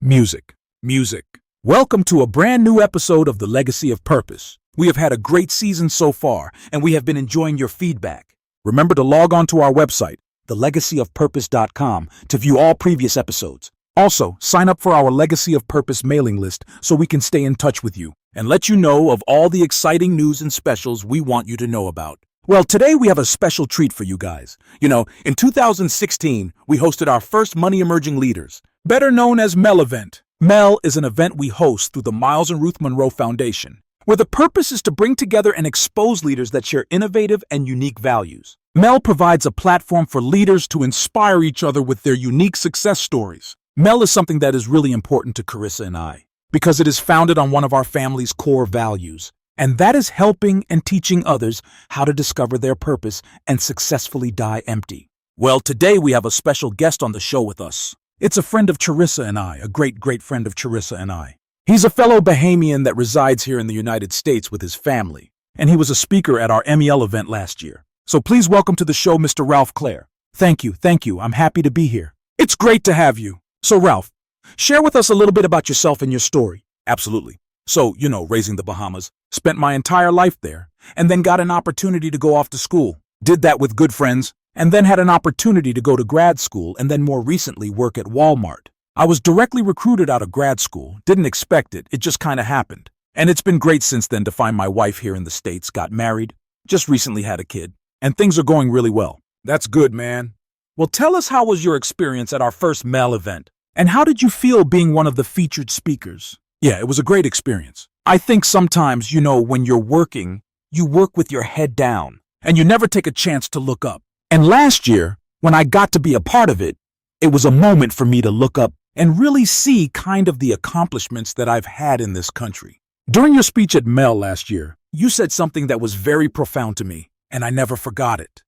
Music. Music. Welcome to a brand new episode of The Legacy of Purpose. We have had a great season so far, and we have been enjoying your feedback. Remember to log on to our website, thelegacyofpurpose.com, to view all previous episodes. Also, sign up for our Legacy of Purpose mailing list so we can stay in touch with you and let you know of all the exciting news and specials we want you to know about. Well, today we have a special treat for you guys. In 2016, we hosted our first Money Emerging Leaders, better known as MEL event. MEL is an event we host through the Myles and Ruth Munroe Foundation, where the purpose is to bring together and expose leaders that share innovative and unique values. MEL provides a platform for leaders to inspire each other with their unique success stories. MEL is something that is really important to Carissa and I, because it is founded on one of our family's core values, and that is helping and teaching others how to discover their purpose and successfully die empty. Well, today we have a special guest on the show with us. It's a friend of Charissa and I, a great friend of Charissa and I. He's a fellow Bahamian that resides here in the United States with his family, and he was a speaker at our MEL event last year. So please welcome to the show, Mr. Ralph Clare. Thank you. I'm happy to be here. It's great to have you. So Ralph, share with us a little bit about yourself and your story. Absolutely. So, raising the Bahamas, spent my entire life there, and then got an opportunity to go off to school. Did that with good friends, and then had an opportunity to go to grad school and then more recently work at Walmart. I was directly recruited out of grad school, didn't expect it, it just kind of happened. And it's been great since then to find my wife here in the States, got married, just recently had a kid, and things are going really well. That's good, man. Well, tell us, how was your experience at our first MEL event? And how did you feel being one of the featured speakers? Yeah, it was a great experience. I think sometimes, when you're working, you work with your head down, and you never take a chance to look up. And last year, when I got to be a part of it, it was a moment for me to look up and really see kind of the accomplishments that I've had in this country. During your speech at MEL last year, you said something that was very profound to me, and I never forgot it.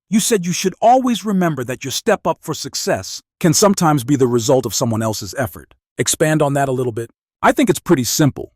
You said you should always remember that your step up for success can sometimes be the result of someone else's effort. Expand on that a little bit. I think it's pretty simple.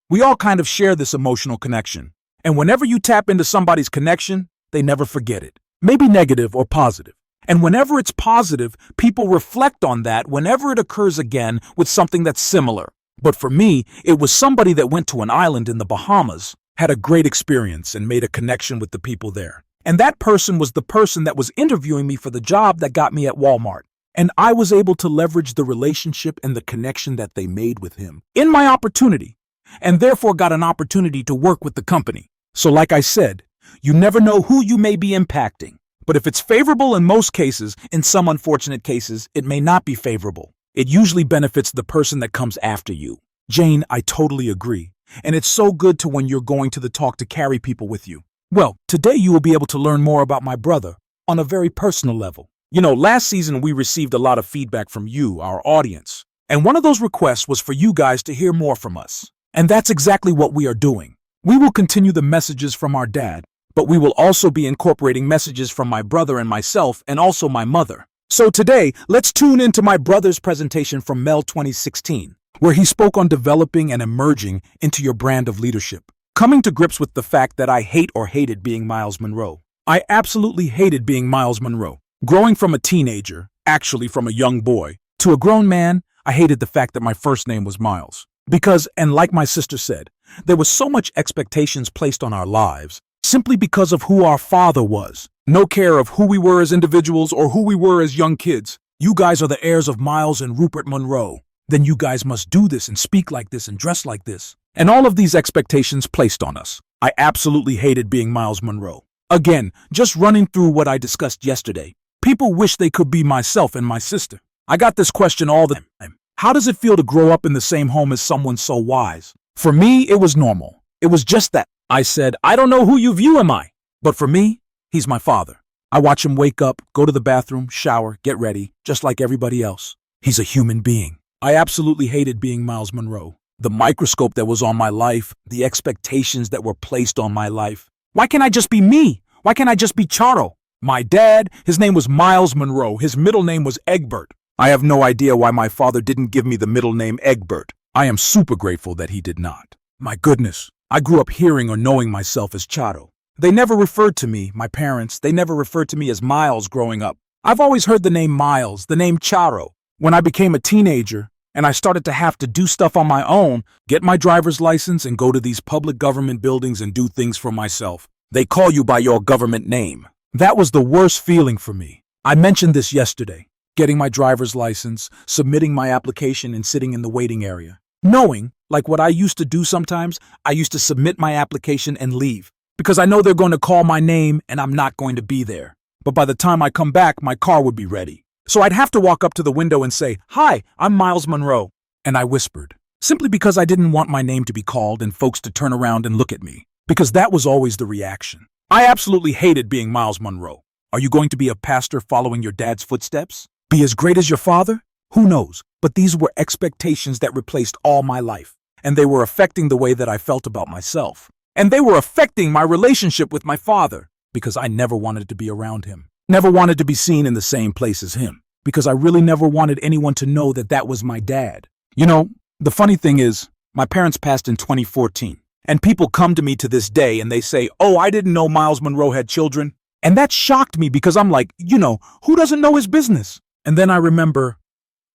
We all kind of share this emotional connection, and whenever you tap into somebody's connection, they never forget it. Maybe negative or positive. And whenever it's positive, people reflect on that whenever it occurs again with something that's similar. But for me, it was somebody that went to an island in the Bahamas, had a great experience and made a connection with the people there. And that person was the person that was interviewing me for the job that got me at Walmart. And I was able to leverage the relationship and the connection that they made with him in my opportunity, and therefore got an opportunity to work with the company. So like I said, you never know who you may be impacting. But if it's favorable in most cases, in some unfortunate cases, it may not be favorable. It usually benefits the person that comes after you. Jane, I totally agree. And it's so good to when you're going to the talk to carry people with you. Well, today you will be able to learn more about my brother on a very personal level. Last season we received a lot of feedback from you, our audience. And one of those requests was for you guys to hear more from us. And that's exactly what we are doing. We will continue the messages from our dad, but we will also be incorporating messages from my brother and myself and also my mother. So today, let's tune into my brother's presentation from MEL 2016, where he spoke on developing and emerging into your brand of leadership. Coming to grips with the fact that I hated being Myles Munroe. I absolutely hated being Myles Munroe. Growing from a teenager, actually from a young boy, to a grown man, I hated the fact that my first name was Myles. Because, and like my sister said, there was so much expectations placed on our lives, simply because of who our father was. No care of who we were as individuals or who we were as young kids. You guys are the heirs of Myles and Rupert Munroe. Then you guys must do this and speak like this and dress like this. And all of these expectations placed on us. I absolutely hated being Myles Munroe. Again, just running through what I discussed yesterday. People wish they could be myself and my sister. I got this question all the time. How does it feel to grow up in the same home as someone so wise? For me, it was normal. It was just that. I said, I don't know who you view am I? But for me, he's my father. I watch him wake up, go to the bathroom, shower, get ready, just like everybody else. He's a human being. I absolutely hated being Myles Munroe. The microscope that was on my life, the expectations that were placed on my life. Why can't I just be me? Why can't I just be Charo? My dad, his name was Myles Munroe. His middle name was Egbert. I have no idea why my father didn't give me the middle name Egbert. I am super grateful that he did not. My goodness, I grew up hearing or knowing myself as Charo. They never referred to me, my parents, they never referred to me as Myles growing up. I've always heard the name Myles, the name Charo. When I became a teenager, And I started to have to do stuff on my own, get my driver's license and go to these public government buildings and do things for myself. They call you by your government name. That was the worst feeling for me. I mentioned this yesterday. Getting my driver's license, submitting my application and sitting in the waiting area. Knowing, like what I used to do sometimes, I used to submit my application and leave. Because I know they're going to call my name and I'm not going to be there. But by the time I come back, my car would be ready. So I'd have to walk up to the window and say, "Hi, I'm Myles Munroe." And I whispered, simply because I didn't want my name to be called and folks to turn around and look at me. Because that was always the reaction. I absolutely hated being Myles Munroe. Are you going to be a pastor following your dad's footsteps? Be as great as your father? Who knows? But these were expectations that replaced all my life. And they were affecting the way that I felt about myself. And they were affecting my relationship with my father. Because I never wanted to be around him. Never wanted to be seen in the same place as him. Because I really never wanted anyone to know that that was my dad. You know, the funny thing is, my parents passed in 2014. And people come to me to this day and they say, "Oh, I didn't know Myles Munroe had children." And that shocked me because I'm like, who doesn't know his business? And then I remember,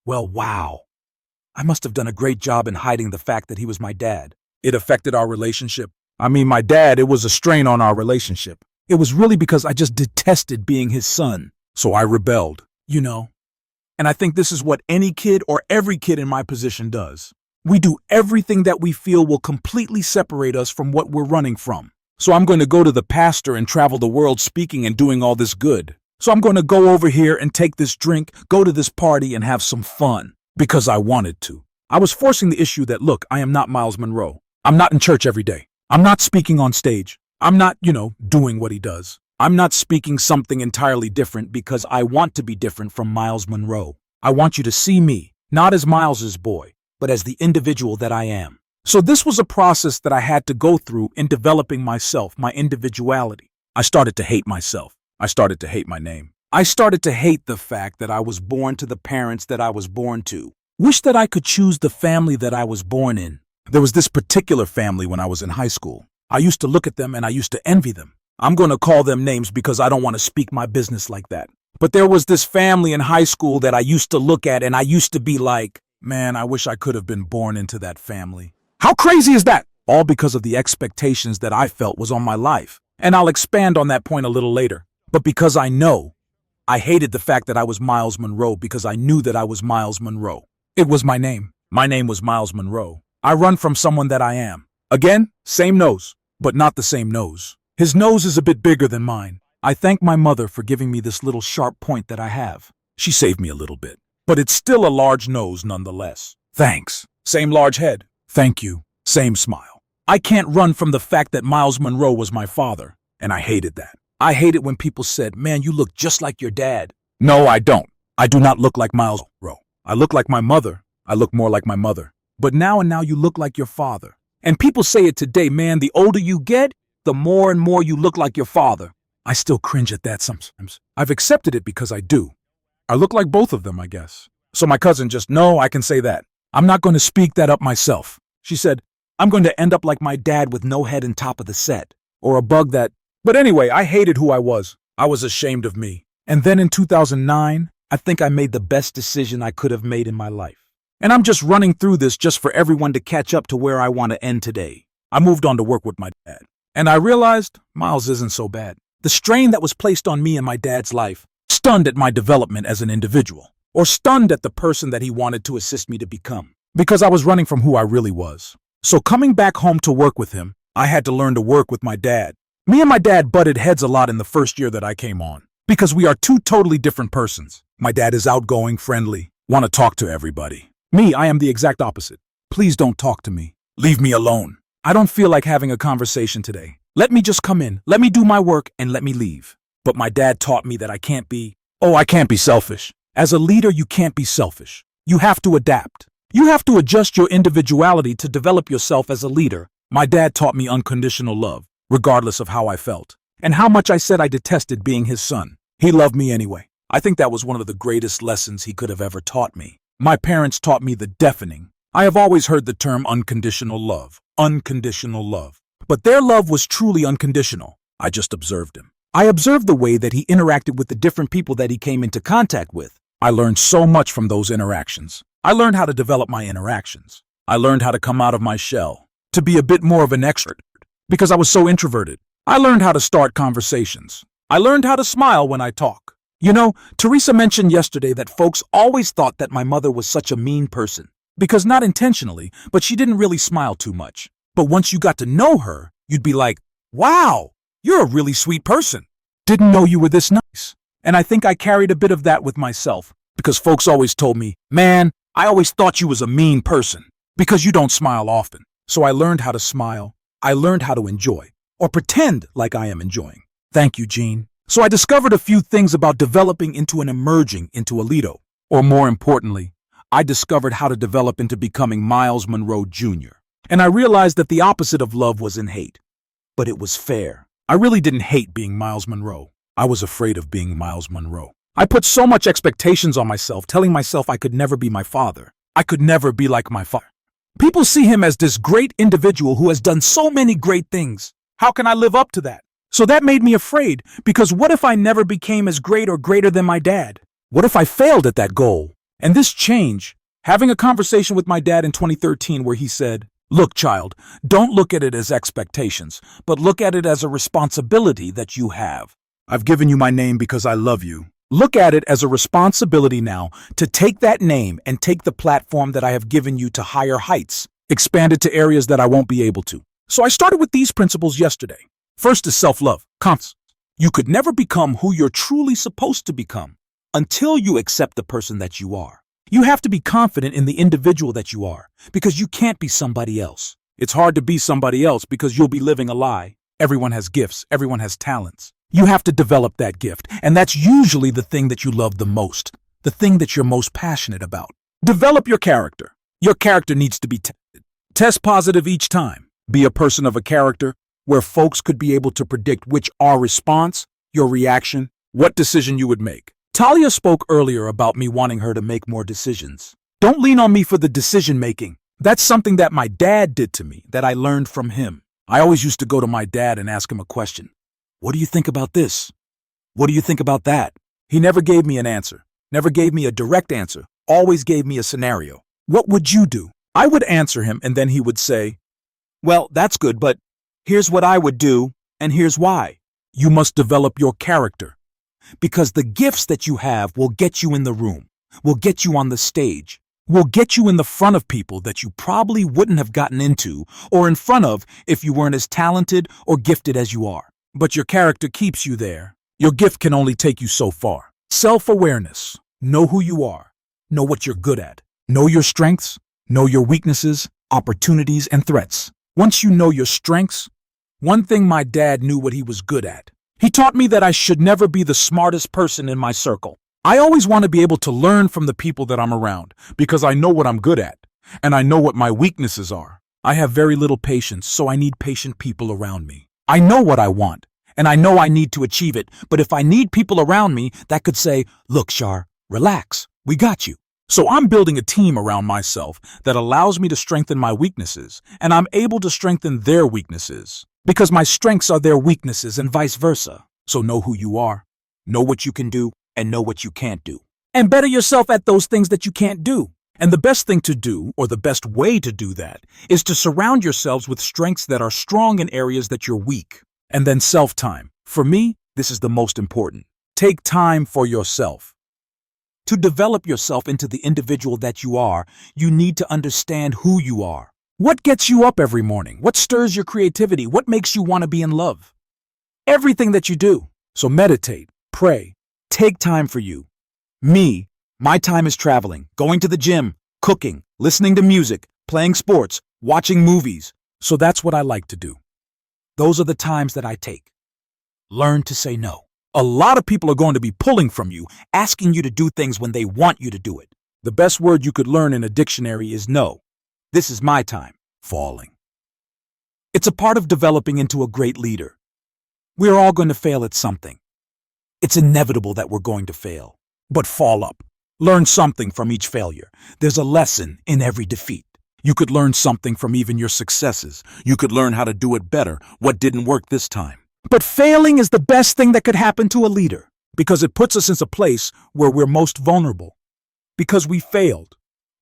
well, wow. I must have done a great job in hiding the fact that he was my dad. It affected our relationship. I mean, my dad, it was a strain on our relationship. It was really because I just detested being his son. So I rebelled, And I think this is what any kid or every kid in my position does. We do everything that we feel will completely separate us from what we're running from. So I'm going to go to the pastor and travel the world speaking and doing all this good. So I'm going to go over here and take this drink, go to this party and have some fun. Because I wanted to. I was forcing the issue that, look, I am not Myles Munroe. I'm not in church every day. I'm not speaking on stage. I'm not, doing what he does. I'm not speaking something entirely different because I want to be different from Myles Munroe. I want you to see me, not as Myles's boy, but as the individual that I am. So this was a process that I had to go through in developing myself, my individuality. I started to hate myself. I started to hate my name. I started to hate the fact that I was born to the parents that I was born to. Wish that I could choose the family that I was born in. There was this particular family when I was in high school. I used to look at them and I used to envy them. I'm going to call them names because I don't want to speak my business like that. But there was this family in high school that I used to look at and I used to be like, man, I wish I could have been born into that family. How crazy is that? All because of the expectations that I felt was on my life. And I'll expand on that point a little later. But because I hated the fact that I was Myles Munroe because I knew that I was Myles Munroe. It was my name. My name was Myles Munroe. I run from someone that I am. Again, same nose, but not the same nose. His nose is a bit bigger than mine. I thank my mother for giving me this little sharp point that I have. She saved me a little bit. But it's still a large nose nonetheless. Thanks. Same large head. Thank you. Same smile. I can't run from the fact that Myles Munroe was my father, and I hated that. I hated when people said, "Man, you look just like your dad." No, I don't. I do not look like Myles Munroe. I look like my mother. I look more like my mother. But now you look like your father. And people say it today, man, the older you get, the more and more you look like your father. I still cringe at that sometimes. I've accepted it because I do. I look like both of them, I guess. So my cousin just, no, I can say that. I'm not going to speak that up myself. She said, I'm going to end up like my dad with no head and top of the set. Or a bug that... But anyway, I hated who I was. I was ashamed of me. And then in 2009, I think I made the best decision I could have made in my life. And I'm just running through this just for everyone to catch up to where I want to end today. I moved on to work with my dad. And I realized Myles isn't so bad. The strain that was placed on me in my dad's life, stunned at my development as an individual, or stunned at the person that he wanted to assist me to become, because I was running from who I really was. So coming back home to work with him, I had to learn to work with my dad. Me and my dad butted heads a lot in the first year that I came on, because we are two totally different persons. My dad is outgoing, friendly, want to talk to everybody. Me, I am the exact opposite. Please don't talk to me. Leave me alone. I don't feel like having a conversation today. Let me just come in, let me do my work, and let me leave. But my dad taught me that I can't be selfish. As a leader, you can't be selfish. You have to adapt. You have to adjust your individuality to develop yourself as a leader. My dad taught me unconditional love, regardless of how I felt, and how much I said I detested being his son. He loved me anyway. I think that was one of the greatest lessons he could have ever taught me. My parents taught me the deafening. I have always heard the term unconditional love. But their love was truly unconditional. I just observed him. I observed the way that he interacted with the different people that he came into contact with. I learned so much from those interactions. I learned how to develop my interactions. I learned how to come out of my shell, to be a bit more of an extrovert, because I was so introverted. I learned how to start conversations. I learned how to smile when I talk. You know, Teresa mentioned yesterday that folks always thought that my mother was such a mean person, because not intentionally, but she didn't really smile too much. But once you got to know her, you'd be like, wow, you're a really sweet person. Didn't know you were this nice. And I think I carried a bit of that with myself, because folks always told me, man, I always thought you was a mean person, because you don't smile often. So I learned how to smile. I learned how to enjoy, or pretend like I am enjoying. Thank you, Jean. So I discovered a few things about developing into and emerging into a leader. Or more importantly, I discovered how to develop into becoming Myles Munroe Jr. And I realized that the opposite of love was in hate. But it was fair. I really didn't hate being Myles Munroe. I was afraid of being Myles Munroe. I put so much expectations on myself, telling myself I could never be my father. I could never be like my father. People see him as this great individual who has done so many great things. How can I live up to that? So that made me afraid, because what if I never became as great or greater than my dad? What if I failed at that goal? And this change, having a conversation with my dad in 2013 where he said, look, child, don't look at it as expectations, but look at it as a responsibility that you have. I've given you my name because I love you. Look at it as a responsibility now to take that name and take the platform that I have given you to higher heights, expand it to areas that I won't be able to. So I started with these principles yesterday. First is self-love, confidence. You could never become who you're truly supposed to become until you accept the person that you are. You have to be confident in the individual that you are, because you can't be somebody else. It's hard to be somebody else because you'll be living a lie. Everyone has gifts. Everyone has talents. You have to develop that gift, and that's usually the thing that you love the most, the thing that you're most passionate about. Develop your character. Your character needs to be tested. Test positive each time. Be a person of a character where folks could be able to predict which our response, your reaction, what decision you would make. Talia spoke earlier about me wanting her to make more decisions. Don't lean on me for the decision making. That's something that my dad did to me that I learned from him. I always used to go to my dad and ask him a question. What do you think about this? What do you think about that? He never gave me an answer, never gave me a direct answer, always gave me a scenario. What would you do? I would answer him, and then he would say, well, that's good, but here's what I would do, and here's why. You must develop your character, because the gifts that you have will get you in the room, will get you on the stage, will get you in the front of people that you probably wouldn't have gotten into or in front of if you weren't as talented or gifted as you are. But your character keeps you there. Your gift can only take you so far. Self-awareness. Know who you are. Know what you're good at. Know your strengths. Know your weaknesses, opportunities, and threats. Once you know your strengths, one thing my dad knew what he was good at. He taught me that I should never be the smartest person in my circle. I always want to be able to learn from the people that I'm around because I know what I'm good at and I know what my weaknesses are. I have very little patience, so I need patient people around me. I know what I want, and I know I need to achieve it, but if I need people around me that could say, look, Shar, relax, we got you. So I'm building a team around myself that allows me to strengthen my weaknesses, and I'm able to strengthen their weaknesses, because my strengths are their weaknesses and vice versa. So know who you are, know what you can do, and know what you can't do. And better yourself at those things that you can't do. And the best thing to do, or the best way to do that, is to surround yourselves with strengths that are strong in areas that you're weak. And then self-time. For me, this is the most important. Take time for yourself. To develop yourself into the individual that you are, you need to understand who you are. What gets you up every morning? What stirs your creativity? What makes you want to be in love? Everything that you do. So meditate, pray, take time for you. Me, my time is traveling, going to the gym, cooking, listening to music, playing sports, watching movies. So that's what I like to do. Those are the times that I take. Learn to say no. A lot of people are going to be pulling from you, asking you to do things when they want you to do it. The best word you could learn in a dictionary is no. This is my time. Falling. It's a part of developing into a great leader. We're all going to fail at something. It's inevitable that we're going to fail. But fall up. Learn something from each failure. There's a lesson in every defeat. You could learn something from even your successes. You could learn how to do it better, what didn't work this time. But failing is the best thing that could happen to a leader because it puts us in a place where we're most vulnerable. Because we failed.